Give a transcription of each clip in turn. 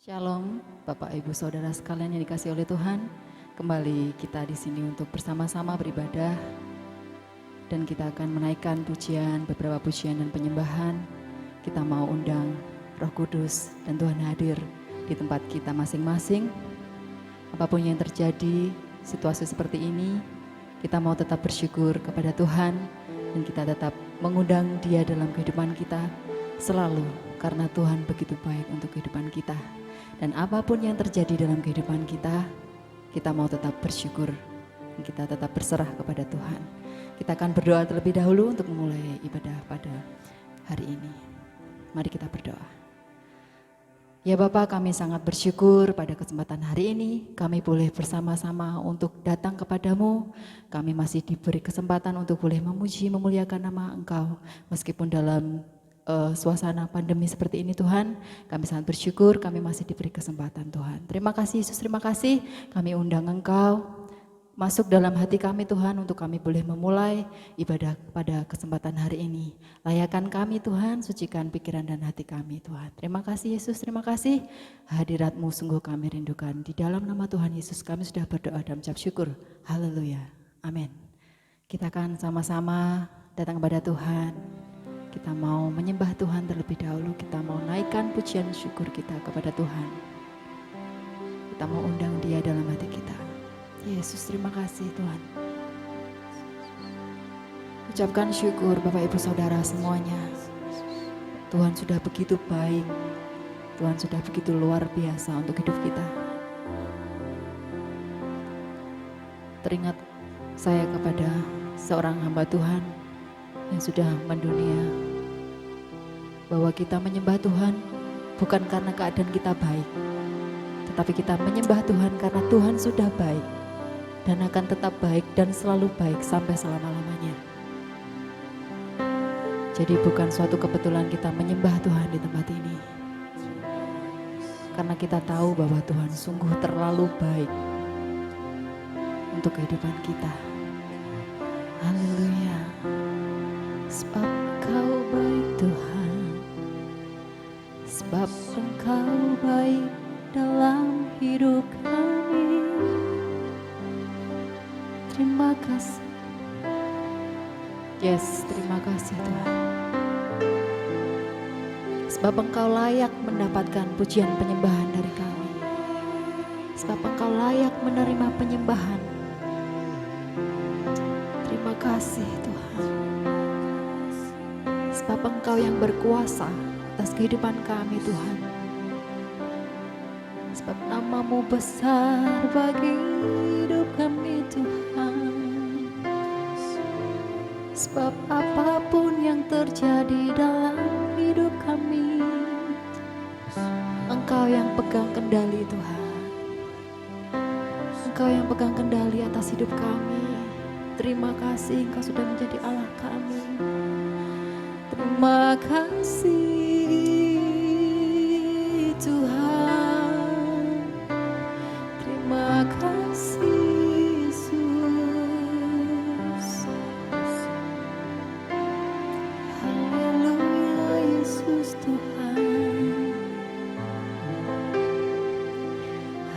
Shalom, Bapak Ibu Saudara sekalian yang dikasihi oleh Tuhan. Kembali kita di sini untuk bersama-sama beribadah dan kita akan menaikkan pujian, beberapa pujian dan penyembahan. Kita mau undang Roh Kudus dan Tuhan hadir di tempat kita masing-masing. Apapun yang terjadi, situasi seperti ini, kita mau tetap bersyukur kepada Tuhan dan kita tetap mengundang Dia dalam kehidupan kita selalu, karena Tuhan begitu baik untuk kehidupan kita. Dan apapun yang terjadi dalam kehidupan kita, kita mau tetap bersyukur, kita tetap berserah kepada Tuhan. Kita akan berdoa terlebih dahulu untuk memulai ibadah pada hari ini. Mari kita berdoa. Ya Bapa, kami sangat bersyukur pada kesempatan hari ini, kami boleh bersama-sama untuk datang kepadamu. Kami masih diberi kesempatan untuk boleh memuji, memuliakan nama Engkau, meskipun dalam suasana pandemi seperti ini Tuhan, kami sangat bersyukur kami masih diberi kesempatan Tuhan. Terima kasih Yesus, terima kasih kami undang Engkau masuk dalam hati kami Tuhan untuk kami boleh memulai ibadah pada kesempatan hari ini. Layakan kami Tuhan, sucikan pikiran dan hati kami Tuhan. Terima kasih Yesus, terima kasih hadirat-Mu sungguh kami rindukan. Di dalam nama Tuhan Yesus kami sudah berdoa dan ucap syukur. Haleluya, amin. Kita akan sama-sama datang kepada Tuhan. Kita mau menyembah Tuhan terlebih dahulu, kita mau naikkan pujian syukur kita kepada Tuhan. Kita mau undang Dia dalam hati kita. Yesus, terima kasih Tuhan. Ucapkan syukur Bapak Ibu Saudara semuanya. Tuhan sudah begitu baik, Tuhan sudah begitu luar biasa untuk hidup kita. Teringat saya kepada seorang hamba Tuhan yang sudah mendunia, bahwa kita menyembah Tuhan bukan karena keadaan kita baik, tetapi kita menyembah Tuhan karena Tuhan sudah baik dan akan tetap baik dan selalu baik sampai selama-lamanya. Jadi bukan suatu kebetulan kita menyembah Tuhan di tempat ini, karena kita tahu bahwa Tuhan sungguh terlalu baik untuk kehidupan kita. Haleluya. Sebab Engkau baik Tuhan, sebab Engkau baik dalam hidup kami. Terima kasih. Yes, terima kasih Tuhan. Sebab Engkau layak mendapatkan pujian penyembahan dari kami. Sebab Engkau layak menerima penyembahan. Terima kasih Tuhan. Sebab Engkau yang berkuasa atas kehidupan kami Tuhan. Sebab nama-Mu besar bagi hidup kami Tuhan. Sebab apapun yang terjadi dalam hidup kami, Engkau yang pegang kendali Tuhan. Engkau yang pegang kendali atas hidup kami. Terima kasih Engkau sudah menjadi Allah kami. Terima kasih Tuhan, terima kasih Yesus. Haleluya Yesus Tuhan.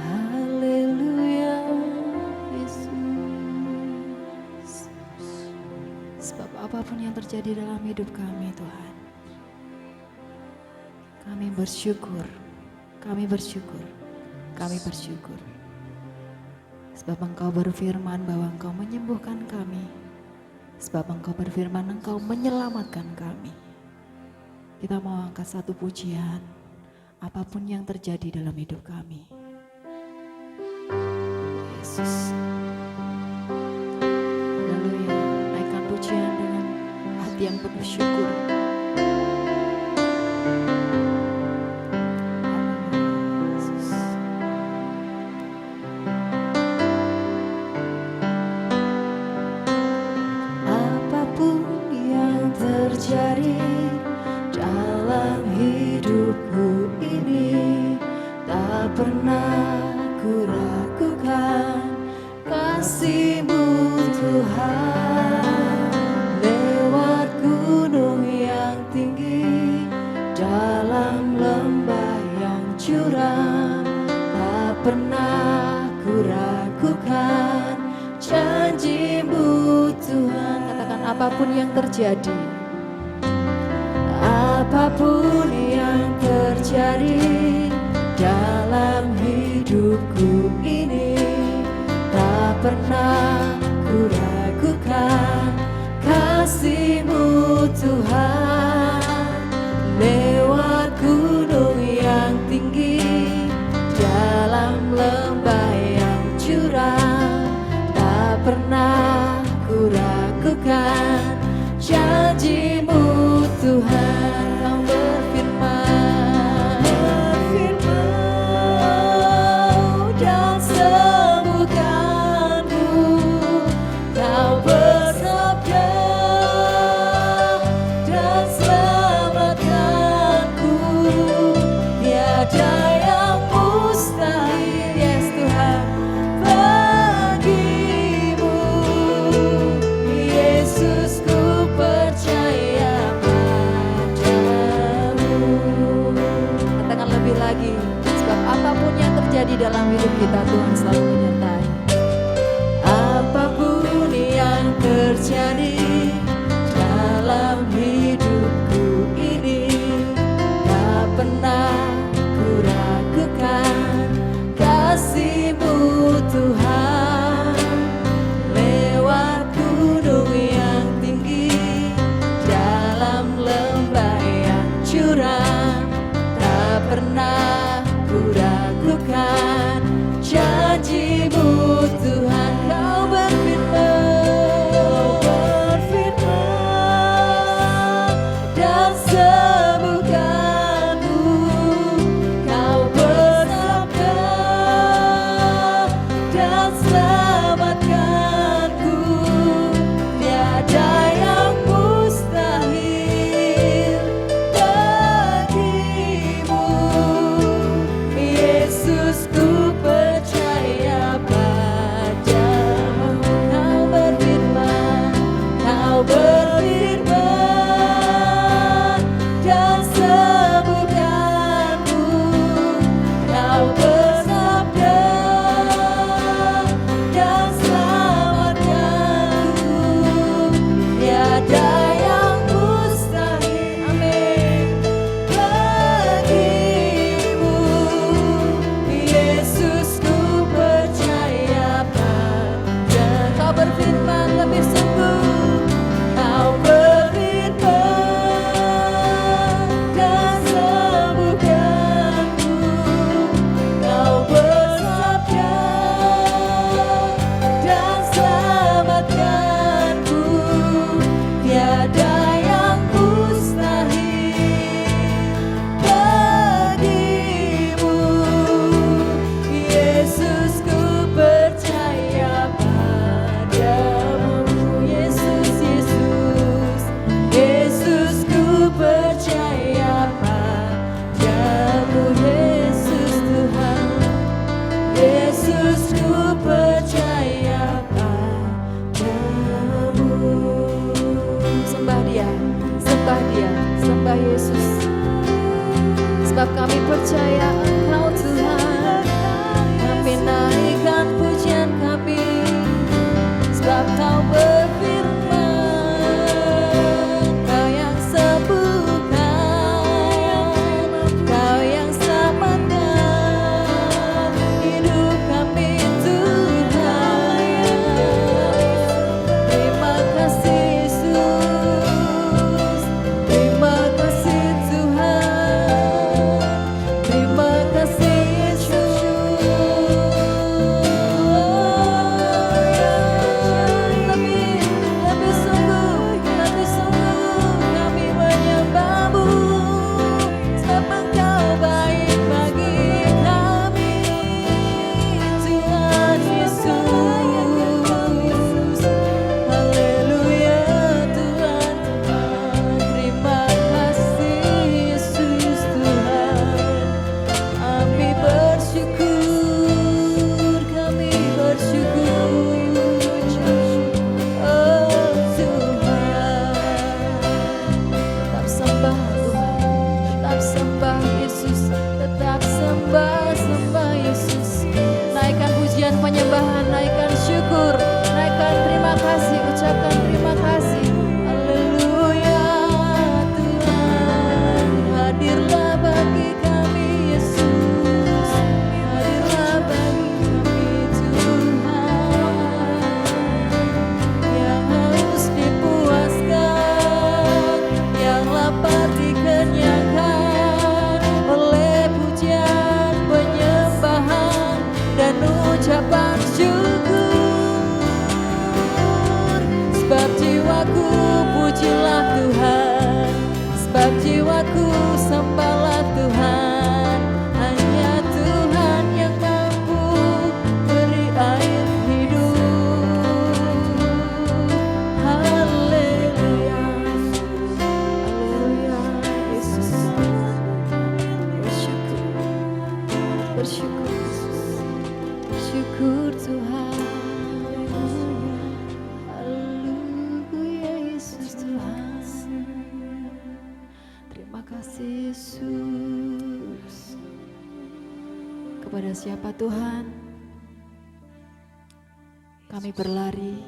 Haleluya Yesus. Sebab apapun yang terjadi dalam hidup kami Tuhan, kami bersyukur, kami bersyukur, kami bersyukur. Sebab Engkau berfirman bahwa Engkau menyembuhkan kami. Sebab Engkau berfirman Engkau menyelamatkan kami. Kita mau angkat satu pujian, apapun yang terjadi dalam hidup kami. Yesus. Haleluya, naikkan pujian dengan hati yang penuh syukur. Apapun yang terjadi dalam hidupku ini, tak pernah ku ragukan kasih-Mu Tuhan. Lewat gunung yang tinggi, dalam lembah yang curam, curang, tak pernah ku ragukan janji-Mu Tuhan. Katakan apapun yang terjadi, apapun yang terjadi dalam hidupku ini, tak pernah ku ragukan kasih-Mu Tuhan. Lewat gunung yang tinggi, dalam lembah yang curam, tak pernah ku ragukan janji-Mu Tuhan. Kau berfirman, dan sembuhkan-Ku. Kau bersabda dan selamatkan-Ku. Tiada yang mustahil, yes Tuhan, bagi-Mu. Yesus, ku percaya padamu. Katakan lebih lagi, sebab apapun yang terjadi dalam hidup kita, Tuhan selalu menyertai. Apapun yang terjadi dalam hidupku ini, tak pernah ku ragukan kasih-Mu Tuhan. Lewat gunung yang tinggi, dalam lembah yang curam, tak pernah ku ragukan janji-Mu Tuhan. Kau berfirman dan sembuhkan-Ku. Kau bersabda Bersyukur Yesus, bersyukur Tuhan. Haleluya Yesus Tuhan. Terima kasih Yesus. Kepada siapa Tuhan kami berlari?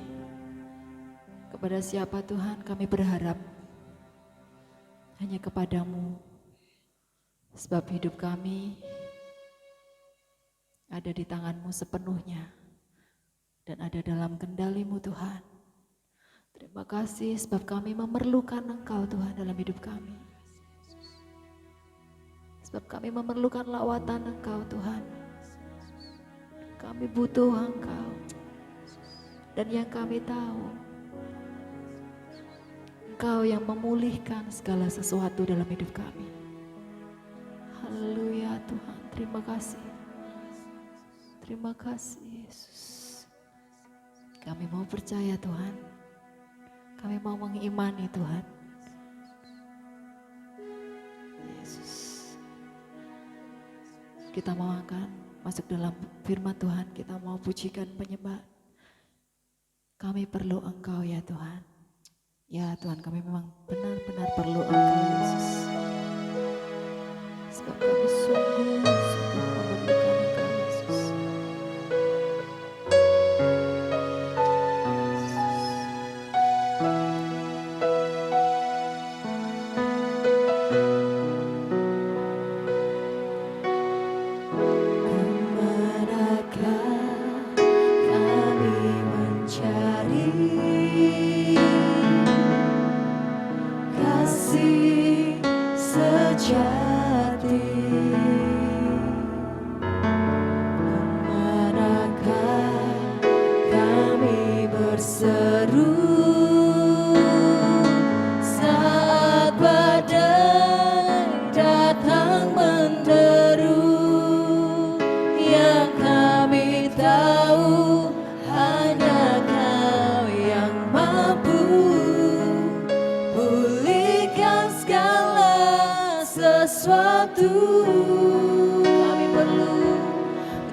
Kepada siapa Tuhan kami berharap? Hanya kepadamu. Sebab hidup kami ada di tangan-Mu sepenuhnya dan ada dalam kendali-Mu Tuhan. Terima kasih sebab kami memerlukan Engkau Tuhan dalam hidup kami. Sebab kami memerlukan lawatan Engkau Tuhan. Kami butuh Engkau. Dan yang kami tahu, Engkau yang memulihkan segala sesuatu dalam hidup kami. Haleluya Tuhan, terima kasih. Terima kasih Yesus. Kami mau percaya Tuhan. Kami mau mengimani Tuhan. Yesus. Kita mau akan masuk dalam firman Tuhan. Kita mau pujikan penyembah. Kami perlu Engkau ya Tuhan. Ya Tuhan, kami memang benar-benar perlu Engkau Yesus. Sebab kami sungguh memerlukan Engkau Yesus.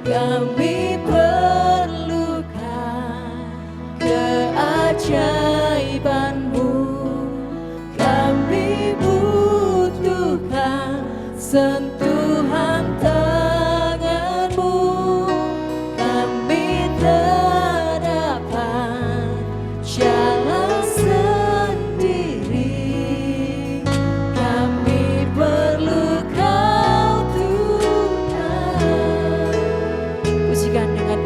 Kami perlukan keajaiban-Mu. Kami butuhkan sentuhan tangan-Mu. Kami tak dapat jalan sendiri. Kami perlu Kau Tuhan. Pujikan dengan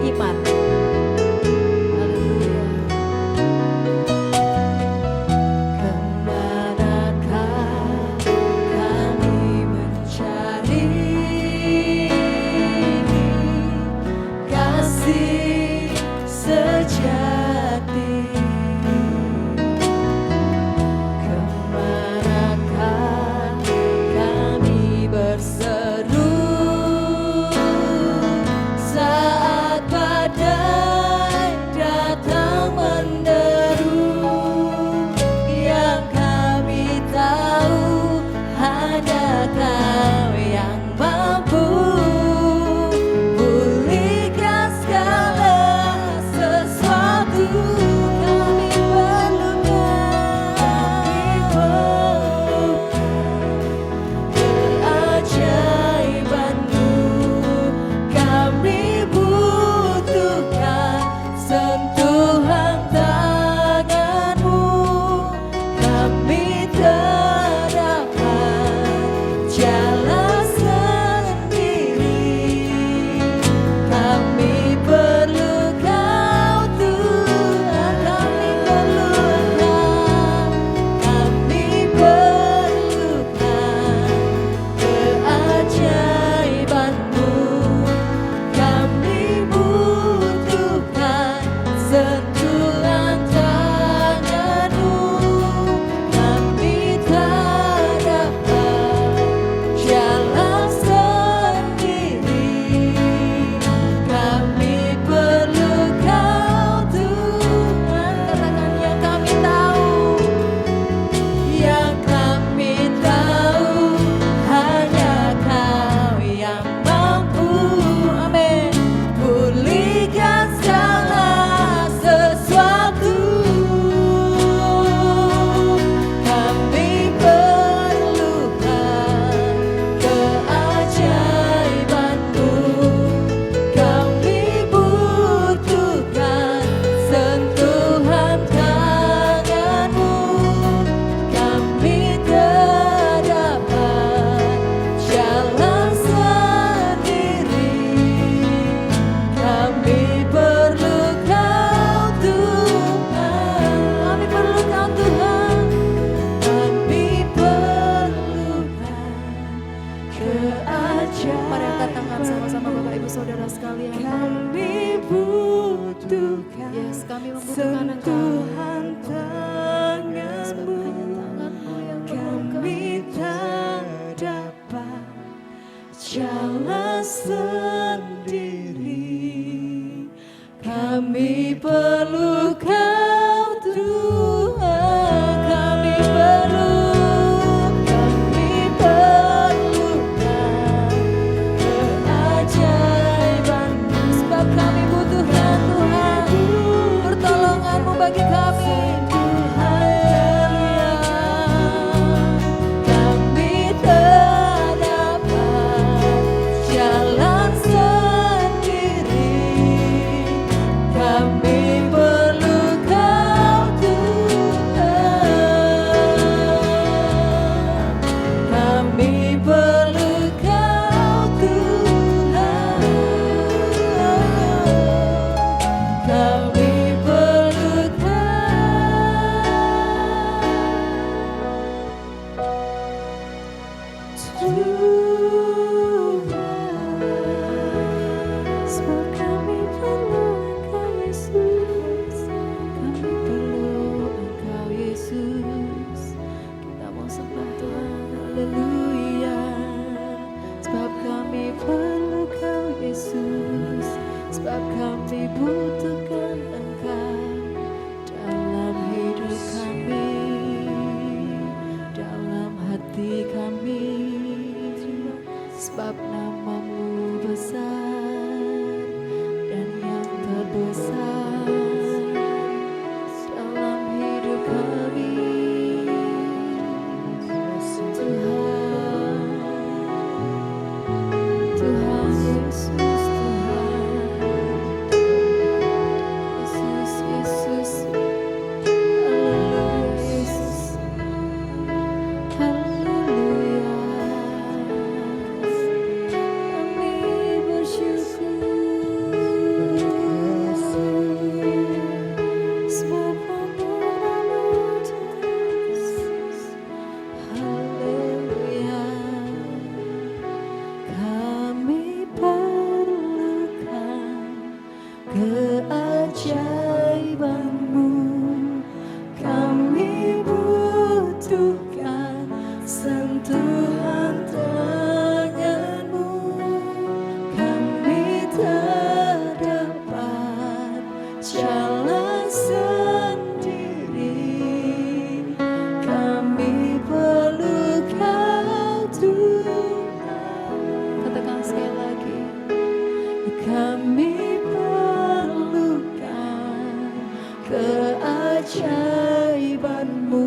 sekalian. Kami butuhkan Yes, kami membutuhkan Engkau. sentuhan tangan-Mu. Tangan-Mu yang Kami tak dapat jalan sendiri. Kami perlu Kau Tuhan. Kami perlukan keajaiban-Mu. Sebab kami butuhkan Tuhan pertolongan-Mu bagi kami. Kami tak dapat jalan sendiri. Kami perlu Kau Tuhan. Kami perlu Kau Tuhan. Kami perlu sebab kami perlu Engkau Yesus. Kami perlu Engkau Yesus. Kita mau sembah Tuhan, haleluya. Sebab kami perlu Kau Yesus. Sebab kami butuhkan Engkau dalam hidup kami, dalam hati kami. Sebab nama-Mu besar dan yang terbesar dalam hidup kami. Tuhan, Tuhan Yesus, Tuhan Yesus, haleluya Yesus, haleluya. Kami bersyukur sebab anugerah-Mu Yesus, haleluya. Kami perlukan keajaiban-Mu. Kami butuhkan sentuhan tangan-Mu. Kami tak dapat jalan sendiri. Kami perlu Kau Tuhan. Katakan sekali lagi. Kami perlukan keajaiban-Mu.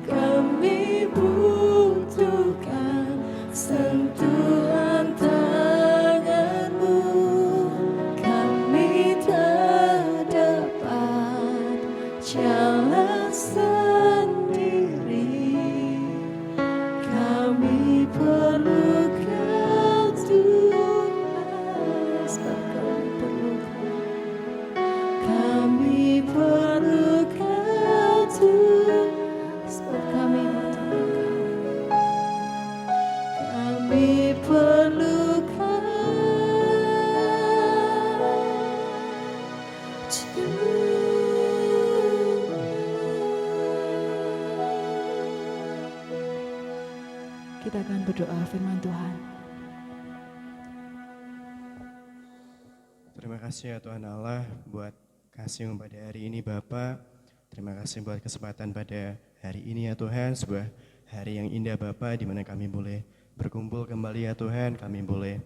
Kami butuhkan sentuhan tangan-Mu. Kami tak dapat jalan sendiri. Kami perlu Kau Tuhan. Sebab kami perlukan. Kami perlu Kau Tuhan. Sebab kami butuh Engkau. Kami perlu Kita akan berdoa firman Tuhan. Terima kasih ya Tuhan Allah buat kasih-Mu pada hari ini Bapa. Terima kasih buat kesempatan pada hari ini ya Tuhan, sebuah hari yang indah Bapa, di mana kami boleh berkumpul kembali ya Tuhan. Kami boleh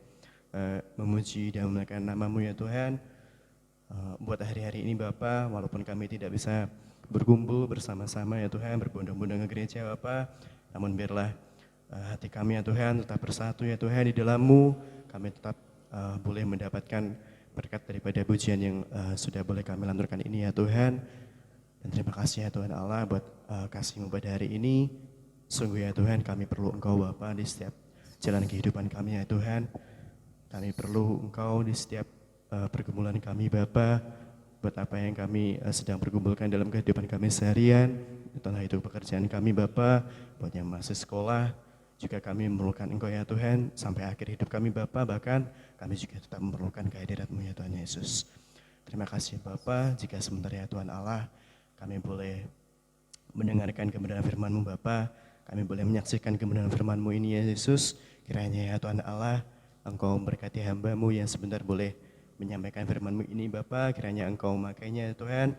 memuji dan memuliakan nama-Mu ya Tuhan. Buat hari-hari ini Bapa, walaupun kami tidak bisa berkumpul bersama-sama ya Tuhan, berbondong-bondong ke gereja Bapa, namun biarlah hati kami ya Tuhan tetap bersatu ya Tuhan di dalam-Mu. Kami tetap boleh mendapatkan berkat daripada pujian yang sudah boleh kami lanturkan ini ya Tuhan. Dan terima kasih ya Tuhan Allah buat kasih-Mu pada hari ini. Sungguh ya Tuhan, kami perlu Engkau Bapa di setiap jalan kehidupan kami ya Tuhan. Kami perlu Engkau di setiap pergumulan kami Bapa. Buat apa yang kami sedang pergumulkan dalam kehidupan kami seharian, entah itu pekerjaan kami Bapa, buat yang masih sekolah, juga kami memerlukan Engkau ya Tuhan, sampai akhir hidup kami Bapa, bahkan kami juga tetap memerlukan kehadirat-Mu ya Tuhan Yesus. Terima kasih Bapa, jika sebentar ya Tuhan Allah, kami boleh mendengarkan kebenaran firman-Mu Bapa, kami boleh menyaksikan kebenaran firman-Mu ini ya Yesus. Kiranya ya Tuhan Allah, Engkau memberkati hamba-Mu yang sebentar boleh menyampaikan firman-Mu ini Bapa, kiranya Engkau memakainya ya Tuhan.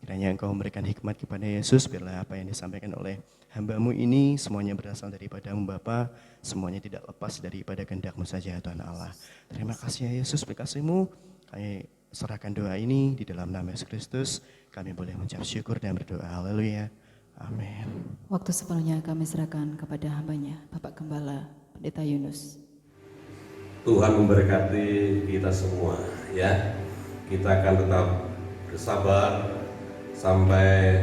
Kiranya Engkau memberikan hikmat kepada Yesus, biarlah apa yang disampaikan oleh hamba-Mu ini semuanya berasal daripada-Mu Bapa, semuanya tidak lepas daripada kehendak-Mu saja ya Tuhan Allah. Terima kasih ya Yesus, berkasih-Mu, kami serahkan doa ini di dalam nama Yesus Kristus, kami boleh mengucap syukur dan berdoa. Haleluya. Amin. Waktu sepenuhnya kami serahkan kepada hambanya, Bapak Gembala Pendeta Yunus. Tuhan memberkati kita semua ya. Kita akan tetap bersabar sampai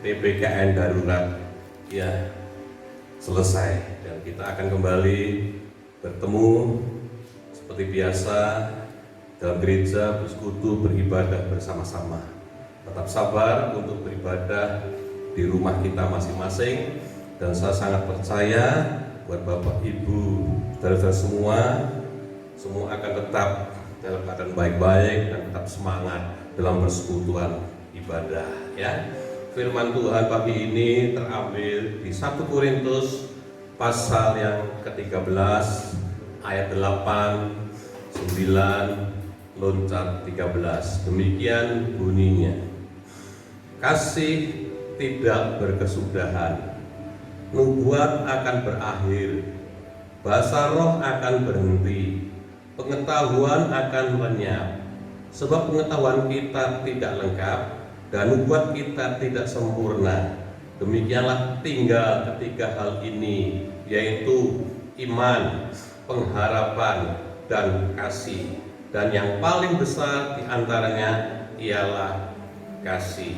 PPKN darurat ya selesai, dan kita akan kembali bertemu seperti biasa dalam gereja, bersekutu, beribadah bersama-sama. Tetap sabar untuk beribadah di rumah kita masing-masing, dan saya sangat percaya buat Bapak Ibu saudara-saudara semua akan tetap dalam keadaan baik-baik dan tetap semangat dalam persekutuan ibadah ya. Firman Tuhan pagi ini terambil di 1 Korintus pasal yang ke-13 ayat 8, 9, loncat 13. Demikian bunyinya. Kasih tidak berkesudahan, nubuat akan berakhir, bahasa roh akan berhenti, pengetahuan akan lenyap, sebab pengetahuan kita tidak lengkap dan nubuat kita tidak sempurna. Demikianlah tinggal ketiga hal ini, yaitu iman, pengharapan, dan kasih. Dan yang paling besar di antaranya ialah kasih.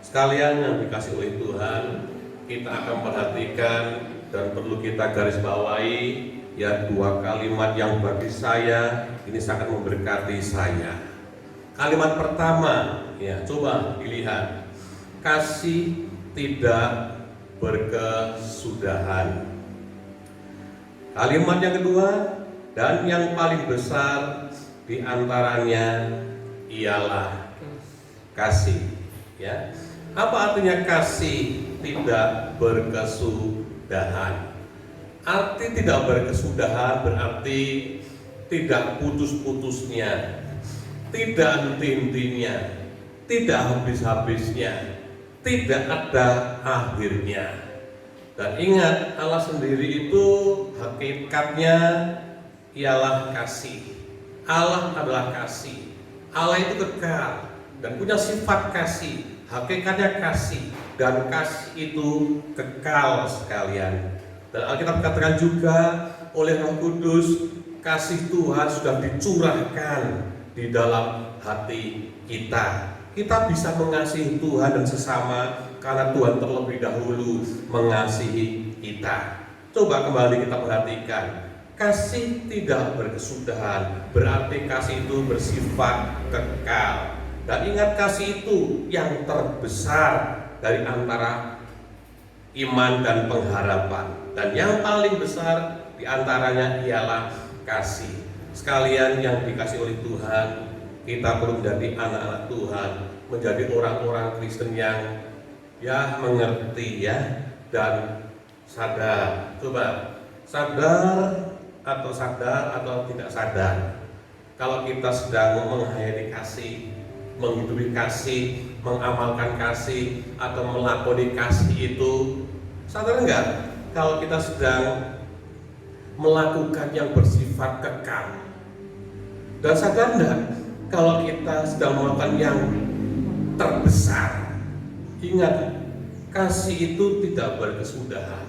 Sekalian yang dikasih oleh Tuhan, kita akan perhatikan dan perlu kita garis bawahi ya, dua kalimat yang bagi saya ini sangat memberkati saya. Kalimat pertama ya, coba dilihat. Kasih tidak berkesudahan. Kalimat yang kedua, dan yang paling besar di antaranya ialah kasih ya. Apa artinya kasih tidak berkesudahan? Arti tidak berkesudahan berarti tidak putus-putusnya, tidak henti-hentinya, tidak habis-habisnya, tidak ada akhirnya. Dan ingat, Allah sendiri itu hakikatnya ialah kasih. Allah adalah kasih. Allah itu kekal dan punya sifat kasih, hakikatnya kasih, dan kasih itu kekal sekalian. Dan Alkitab katakan juga oleh Roh Kudus, kasih Tuhan sudah dicurahkan di dalam hati kita. Kita bisa mengasihi Tuhan dan sesama karena Tuhan terlebih dahulu mengasihi kita. Coba kembali kita perhatikan, kasih tidak berkesudahan berarti kasih itu bersifat kekal. Dan ingat, kasih itu yang terbesar dari antara iman dan pengharapan, dan yang paling besar di antaranya ialah kasih. Sekalian yang dikasih oleh Tuhan, kita perlu menjadi anak-anak Tuhan, menjadi orang-orang Kristen yang ya mengerti ya dan sadar. Coba sadar atau tidak sadar, kalau kita sedang menghayati kasih, menghidupi kasih, mengamalkan kasih, atau melakoni kasih itu, sadar enggak kalau kita sedang melakukan yang bersifat kekal? Dan sadar enggak kalau kita sedang melakukan yang terbesar? Ingat, kasih itu tidak berkesudahan,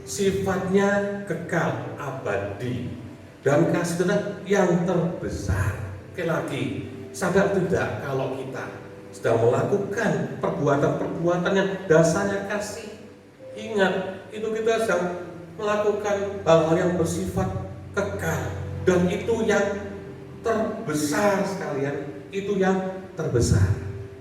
sifatnya kekal abadi, dan kasih adalah yang terbesar. Sekali lagi, sadar tidak kalau kita sedang melakukan perbuatan-perbuatan yang dasarnya kasih? Ingat, itu kita sedang melakukan hal-hal yang bersifat kekal, dan itu yang terbesar sekalian, itu yang terbesar.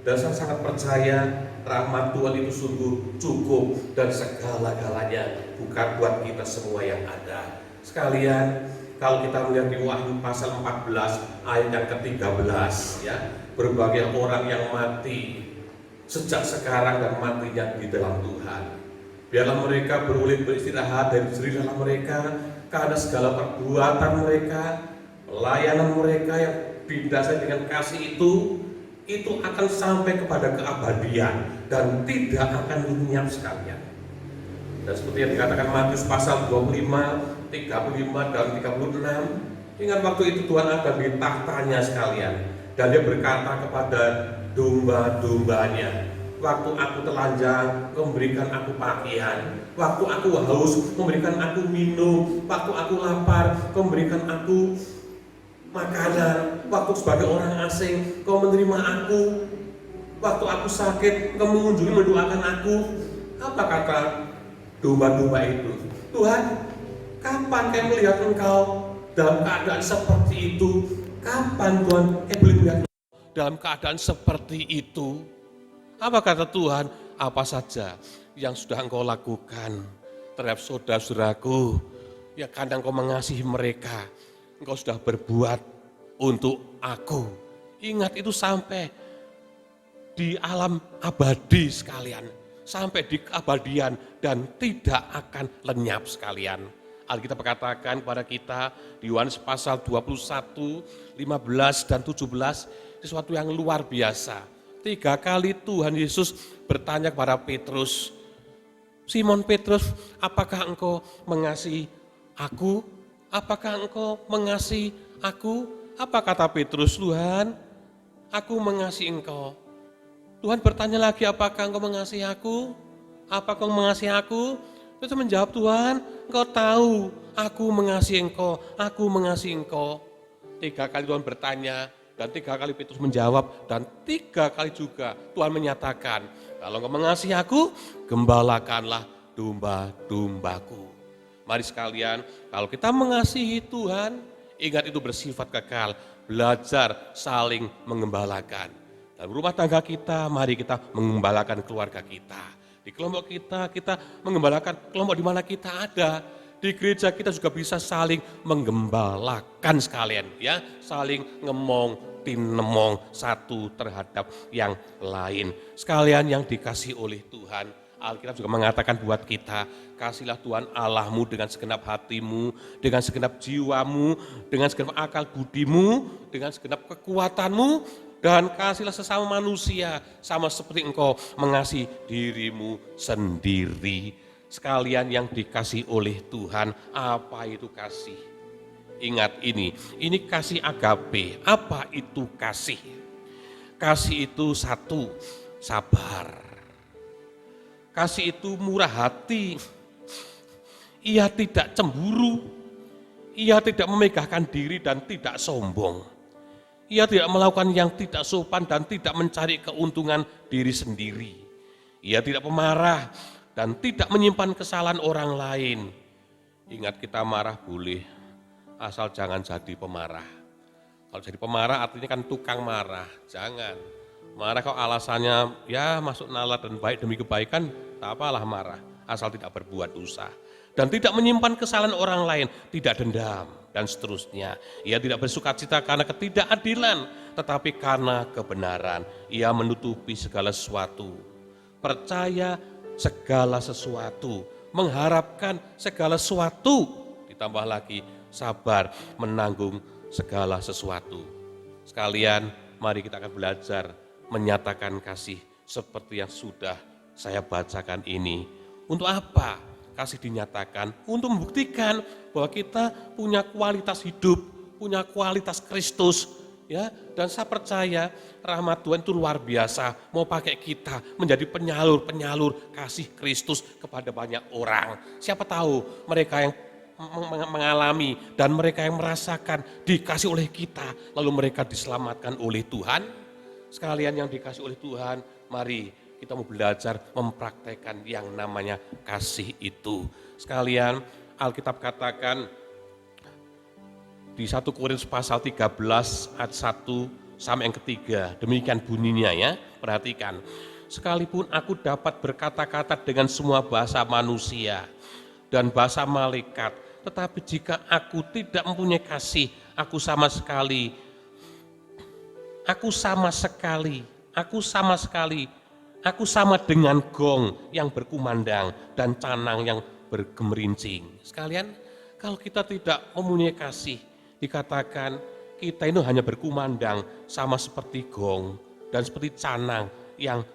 Dan saya sangat percaya rahmat Tuhan itu sungguh cukup dan segala-galanya, bukan buat kita semua yang ada. Sekalian, kalau kita melihat di Wahyu pasal 14 ayat yang ke-13 ya, berbagai orang yang mati sejak sekarang dan matinya di dalam Tuhan. Biarlah mereka beroleh beristirahat dari jerih lelah mereka, karena segala perbuatan mereka, pelayanan mereka yang didasari dengan kasih itu akan sampai kepada keabadian dan tidak akan lenyap sekalian. Dan seperti yang dikatakan Matius pasal 25, 35 dan 36, ingat waktu itu Tuhan ada di tahtanya sekalian, dan dia berkata kepada domba-dombanya, waktu aku telanjang, kau memberikan aku pakaian, waktu aku haus, memberikan aku minum, waktu aku lapar, kau memberikan aku makanan, waktu sebagai orang asing kau menerima aku, waktu aku sakit kau mengunjungi mendoakan aku. Apa kata domba-domba itu? Tuhan, kapan kau melihat engkau dalam keadaan seperti itu? Kapan Tuhan boleh melihat dalam keadaan seperti itu? Apa kata Tuhan? Apa saja yang sudah engkau lakukan terhadap saudara-saudaraku, ya kadang engkau mengasihi mereka, engkau sudah berbuat untuk aku. Ingat itu sampai di alam abadi sekalian, sampai di keabadian dan tidak akan lenyap sekalian. Alkitab katakan kepada kita di Yohanes pasal 21, 15 dan 17, sesuatu yang luar biasa. 3 kali Tuhan Yesus bertanya kepada Petrus, Simon Petrus, apakah engkau mengasihi aku? Apakah engkau mengasihi aku? Apa kata Petrus? Tuhan, aku mengasihi engkau. Tuhan bertanya lagi, apakah engkau mengasihi aku? Apakah engkau mengasihi aku? Petrus menjawab, Tuhan, engkau tahu aku mengasihi engkau, aku mengasihi engkau. 3 kali Tuhan bertanya, dan 3 kali Petrus menjawab, dan 3 kali juga Tuhan menyatakan, kalau engkau mengasihi aku, gembalakanlah domba-dombaku. Mari sekalian, kalau kita mengasihi Tuhan, ingat itu bersifat kekal, belajar saling mengembalakan. Dalam rumah tangga kita, mari kita mengembalakan keluarga kita. Di kelompok kita mengembalakan kelompok di mana kita ada. Di gereja kita juga bisa saling menggembalakan sekalian, ya, saling ngemong, tinemong satu terhadap yang lain. Sekalian yang dikasih oleh Tuhan, Alkitab juga mengatakan buat kita, kasihlah Tuhan Allahmu dengan segenap hatimu, dengan segenap jiwamu, dengan segenap akal budimu, dengan segenap kekuatanmu, dan kasihlah sesama manusia sama seperti engkau mengasihi dirimu sendiri. Sekalian yang dikasih oleh Tuhan, apa itu kasih? Ingat ini kasih agape. Apa itu kasih? Kasih itu satu, sabar. Kasih itu murah hati, ia tidak cemburu, ia tidak memegahkan diri dan tidak sombong. Ia tidak melakukan yang tidak sopan dan tidak mencari keuntungan diri sendiri. Ia tidak pemarah dan tidak menyimpan kesalahan orang lain. Ingat, kita marah boleh, asal jangan jadi pemarah. Kalau jadi pemarah artinya kan tukang marah, jangan. Marah kalau alasannya ya masuk nalar dan baik demi kebaikan, tak apalah marah, asal tidak berbuat dosa. Dan tidak menyimpan kesalahan orang lain, tidak dendam, dan seterusnya. Ia tidak bersukacita karena ketidakadilan, tetapi karena kebenaran. Ia menutupi segala sesuatu, percaya segala sesuatu, mengharapkan segala sesuatu, ditambah lagi sabar menanggung segala sesuatu. Sekalian, mari kita akan belajar menyatakan kasih seperti yang sudah saya bacakan ini. Untuk apa kasih dinyatakan? Untuk membuktikan bahwa kita punya kualitas hidup, punya kualitas Kristus, ya. Dan saya percaya rahmat Tuhan itu luar biasa, mau pakai kita menjadi penyalur-penyalur kasih Kristus kepada banyak orang. Siapa tahu mereka yang mengalami dan mereka yang merasakan dikasih oleh kita, lalu mereka diselamatkan oleh Tuhan. Sekalian yang dikasih oleh Tuhan, mari kita mau belajar mempraktekkan yang namanya kasih itu. Sekalian, Alkitab katakan di 1 Korintus pasal 13 ayat 1 sampai yang ketiga. Demikian bunyinya ya, perhatikan. Sekalipun aku dapat berkata-kata dengan semua bahasa manusia dan bahasa malaikat, tetapi jika aku tidak mempunyai kasih, aku sama dengan gong yang berkumandang dan canang yang bergemerincing. Sekalian, kalau kita tidak mempunyai kasih, dikatakan kita itu hanya berkumandang sama seperti gong dan seperti canang yang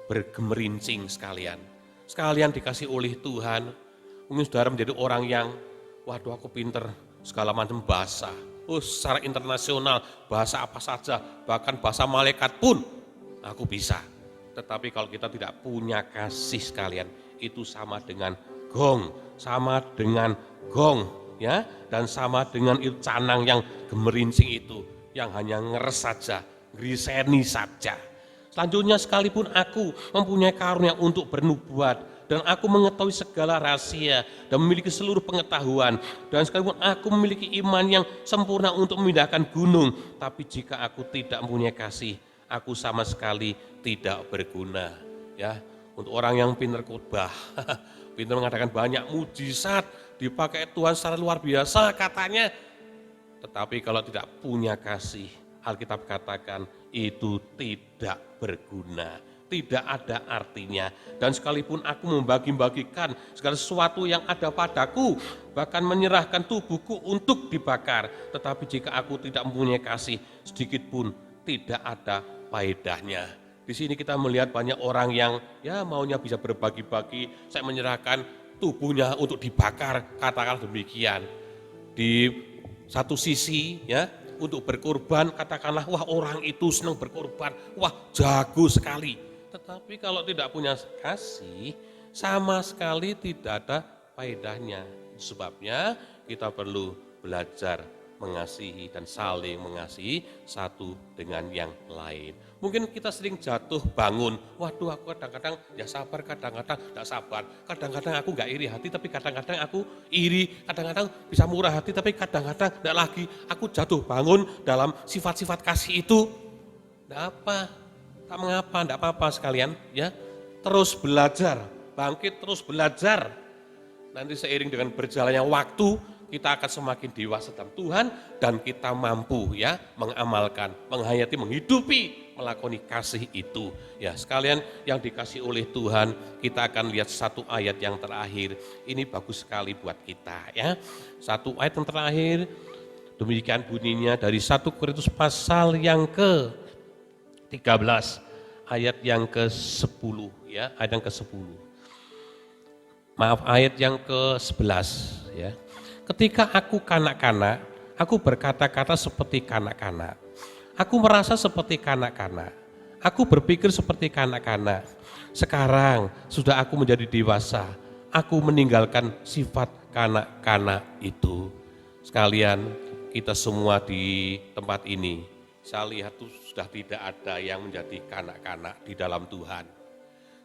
bergemerincing sekalian. Sekalian dikasih oleh Tuhan, mungkin saudara menjadi orang yang, waduh aku pinter segala macam bahasa. Secara internasional, bahasa apa saja, bahkan bahasa malaikat pun aku bisa. Tetapi kalau kita tidak punya kasih sekalian, itu sama dengan gong ya, dan sama dengan canang yang gemerincing itu, yang hanya ngeres saja, griseni saja. Selanjutnya, sekalipun aku mempunyai karunia untuk bernubuat, dan aku mengetahui segala rahasia, dan memiliki seluruh pengetahuan, dan sekalipun aku memiliki iman yang sempurna untuk memindahkan gunung, tapi jika aku tidak mempunyai kasih, aku sama sekali tidak berguna. Ya, untuk orang yang pintar khotbah, pintar mengadakan banyak mujizat, dipakai Tuhan secara luar biasa katanya, tetapi kalau tidak punya kasih, Alkitab katakan itu tidak berguna, tidak ada artinya. Dan sekalipun aku membagi-bagikan segala sesuatu yang ada padaku, bahkan menyerahkan tubuhku untuk dibakar, tetapi jika aku tidak mempunyai kasih, sedikit pun tidak ada faedahnya. Di sini kita melihat banyak orang yang ya maunya bisa berbagi-bagi, saya menyerahkan tubuhnya untuk dibakar, katakan demikian. Di satu sisi ya, untuk berkorban, katakanlah wah orang itu senang berkorban, wah jago sekali. Tetapi kalau tidak punya kasih, sama sekali tidak ada faedahnya. Sebabnya kita perlu belajar mengasihi dan saling mengasihi satu dengan yang lain. Mungkin kita sering jatuh bangun, waduh aku kadang-kadang ya sabar, kadang-kadang tidak sabar, kadang-kadang aku nggak iri hati, tapi kadang-kadang aku iri, kadang-kadang bisa murah hati, tapi kadang-kadang tidak lagi. Aku jatuh bangun dalam sifat-sifat kasih itu, tidak apa, tak mengapa, tidak apa-apa sekalian, ya terus belajar, bangkit terus belajar. Nanti seiring dengan berjalannya waktu, kita akan semakin dewasa dalam Tuhan dan kita mampu ya mengamalkan, menghayati, menghidupi, melakoni kasih itu. Ya sekalian yang dikasih oleh Tuhan, kita akan lihat satu ayat yang terakhir. Ini bagus sekali buat kita ya. Satu ayat yang terakhir, demikian bunyinya dari 1 Korintus pasal yang ke-13, ayat yang ke-10 ya, ayat yang ke-10. Maaf, ayat yang ke-11 ya. Ketika aku kanak-kanak, aku berkata-kata seperti kanak-kanak. Aku merasa seperti kanak-kanak. Aku berpikir seperti kanak-kanak. Sekarang sudah aku menjadi dewasa. Aku meninggalkan sifat kanak-kanak itu. Sekalian, kita semua di tempat ini, saya lihat tuh sudah tidak ada yang menjadi kanak-kanak di dalam Tuhan.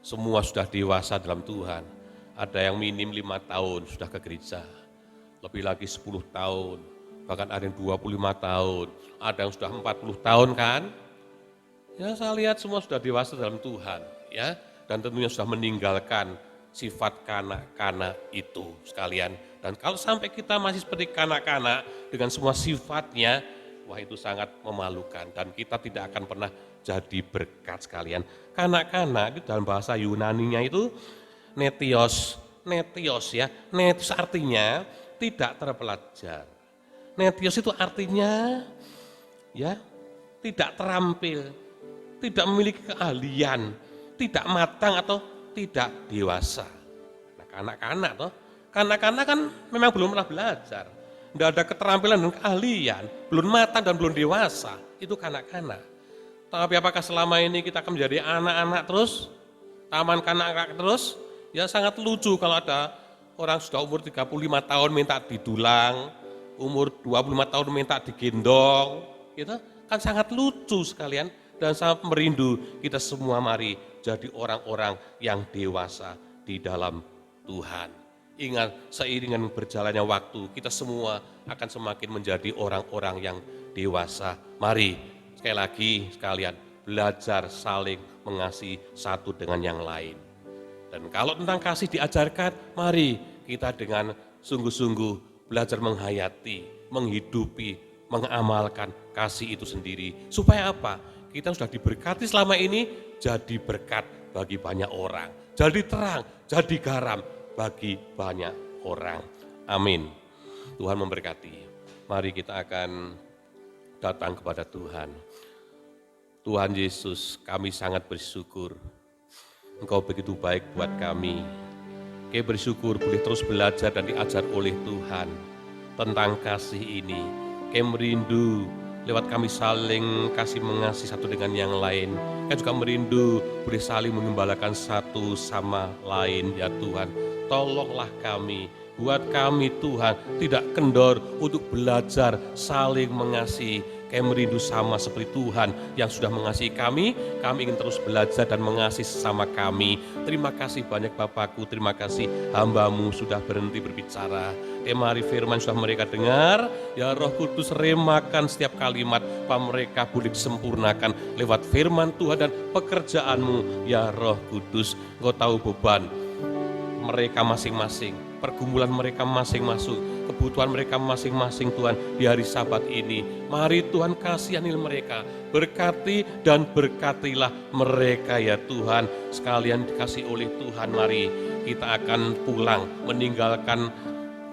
Semua sudah dewasa dalam Tuhan. Ada yang minim 5 tahun sudah ke gereja. Lebih lagi 10 tahun, bahkan ada yang 25 tahun, ada yang sudah 40 tahun kan. Ya saya lihat semua sudah dewasa dalam Tuhan ya, dan tentunya sudah meninggalkan sifat kanak-kanak itu sekalian. Dan kalau sampai kita masih seperti kanak-kanak dengan semua sifatnya, wah itu sangat memalukan dan kita tidak akan pernah jadi berkat sekalian. Kanak-kanak itu dalam bahasa Yunaninya itu netios ya, netios artinya tidak terpelajar. Netios itu artinya ya tidak terampil, tidak memiliki keahlian, tidak matang atau tidak dewasa. Nah, kanak-kanak toh, kanak-kanak kan memang belum pernah belajar, tidak ada keterampilan dan keahlian, belum matang dan belum dewasa, itu kanak-kanak. Tapi apakah selama ini kita akan menjadi anak-anak terus, taman kanak-kanak terus? Ya sangat lucu kalau ada orang sudah umur 35 tahun minta didulang, umur 25 tahun minta digendong, gitu kan sangat lucu sekalian dan sangat merindu. Kita semua mari jadi orang-orang yang dewasa di dalam Tuhan. Ingat, seiringan berjalannya waktu, kita semua akan semakin menjadi orang-orang yang dewasa. Mari Sekali lagi sekalian, belajar saling mengasihi satu dengan yang lain. Dan kalau tentang kasih diajarkan, mari kita dengan sungguh-sungguh belajar menghayati, menghidupi, mengamalkan kasih itu sendiri. Supaya apa? Kita sudah diberkati selama ini, jadi berkat bagi banyak orang. Jadi terang, jadi garam bagi banyak orang. Amin. Tuhan memberkati. Mari kita akan datang kepada Tuhan. Tuhan Yesus, kami sangat bersyukur. Engkau begitu baik buat kami. Kami bersyukur boleh terus belajar dan diajar oleh Tuhan tentang kasih ini. Kami merindu lewat kami saling kasih mengasihi satu dengan yang lain. Kami juga merindu boleh saling mengembalakan satu sama lain ya Tuhan. Tolonglah kami, buat kami Tuhan tidak kendor untuk belajar saling mengasihi. Kami merindu sama seperti Tuhan yang sudah mengasihi kami ingin terus belajar dan mengasihi sesama kami. Terima kasih banyak Bapakku, terima kasih hamba-Mu sudah berhenti berbicara. Mari firman sudah mereka dengar, ya Roh Kudus remakan setiap kalimat, apa mereka boleh disempurnakan lewat firman Tuhan dan pekerjaan-Mu, ya Roh Kudus. Engkau tahu beban mereka masing-masing, pergumulan mereka masing-masing, kebutuhan mereka masing-masing Tuhan di hari Sabat ini. Mari Tuhan kasihani mereka, berkati dan berkatilah mereka ya Tuhan. Sekalian dikasih oleh Tuhan, mari kita akan pulang meninggalkan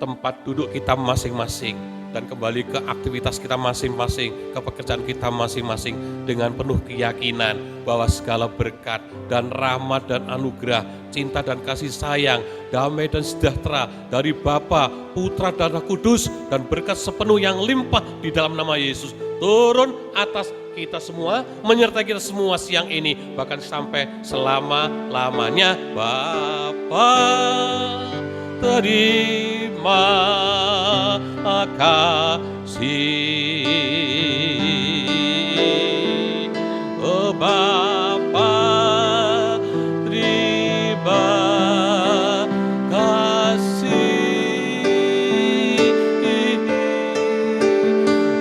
tempat duduk kita masing-masing dan kembali ke aktivitas kita masing-masing, ke pekerjaan kita masing-masing dengan penuh keyakinan bahwa segala berkat dan rahmat dan anugerah, cinta dan kasih sayang, damai dan sejahtera dari Bapa, Putra dan Roh Kudus dan berkat sepenuh yang limpah di dalam nama Yesus turun atas kita semua, menyertai kita semua siang ini, bahkan sampai selama-lamanya. Bapa, terima kasih. Oh Bapa, terima kasih.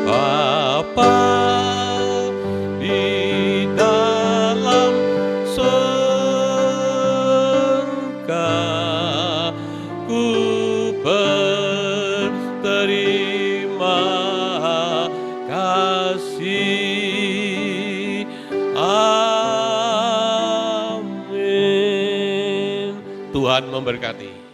Bapa di dalam surga, ku berterima kasih. Amin. Tuhan memberkati.